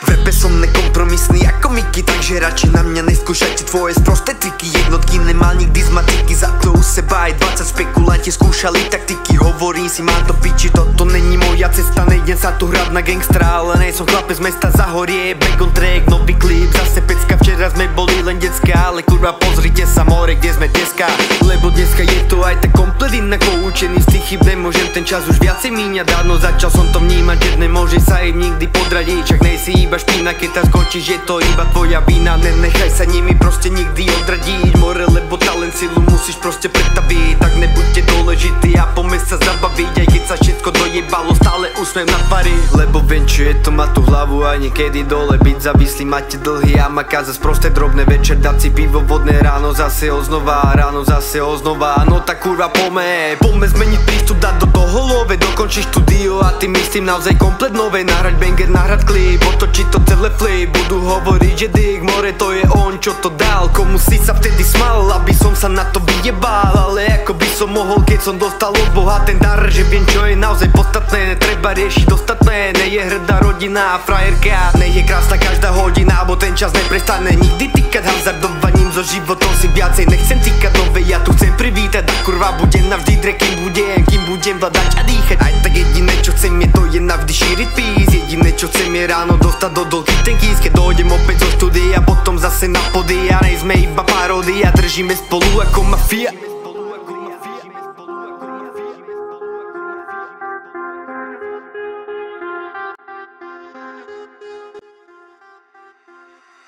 V rape som nekompromisný ako Miky, takže radšej na mňa neskúšajte tvoje sprosté triky. Jednotky nemal nikdy z matiky, za to u seba aj 20 spekulanti skúšali taktiky. Hovorím si, mám to piči, toto není moja cesta, nejdem sa tu hrať na gangstra, ale nej som chlapec z mesta Zahorie. Back on track, nový klip, zase pecka, včera sme boli len decka, ale kurva pozrite sa more, kde sme dneska, lebo dneska je to aj tak komplet inako učený z tých chyb, nemôžem ten čas už viacej míňať, dávno začal som to vnímať, že nemôže sa im nikdy podradiť, čak nej si iba špína, keď tam skončíš, je to iba tvoja vina, nenechaj sa nimi proste nikdy odradiť, more, lebo talent silu musíš proste pretaviť, tak nebuďte dôležitý a poďme sa zabaviť, aj keď sa všetko dojebalo, stále úsmev na tvári, lebo viem čo je to, má tú hlavu aj niekedy dole, byť závislý, máte dlhý a maká zas prosté drobné, večer dať si pivo vodné, ráno zase oznova, no tak kurva poďme zmeniť prístup, dať do toho love, dokončiť štúdio a tým myslím naozaj komplet nové, nahrať banger, nahrať klip, otočiť to celé flip, budú hovoriť, že Dick More to je on, čo to dal, komu si sa vtedy smal, aby som sa na to vyjebal, ale ako by som mohol, keď som dostal od Boha ten dar, že viem čo je naozaj podstatné, netreba riešiť ostatné, ne je hrdá rodina a frajerka, ne je krásna každá hodina, bo ten čas neprestane nikdy týkať, hazardovaním so životom si viacej nechcem týkať nové, ja tu chcem privítať a kurva budem navždy drek, kým budem vládať a dýchať, aj tak jediné čo chcem je to je navždy šíriť peace, jediné čo chcem je ráno dostať do dolky ten kýs, keď dojdem opäť zo štúdia, potom zase na pody a nejsme iba paródia, držíme spolu ako mafia.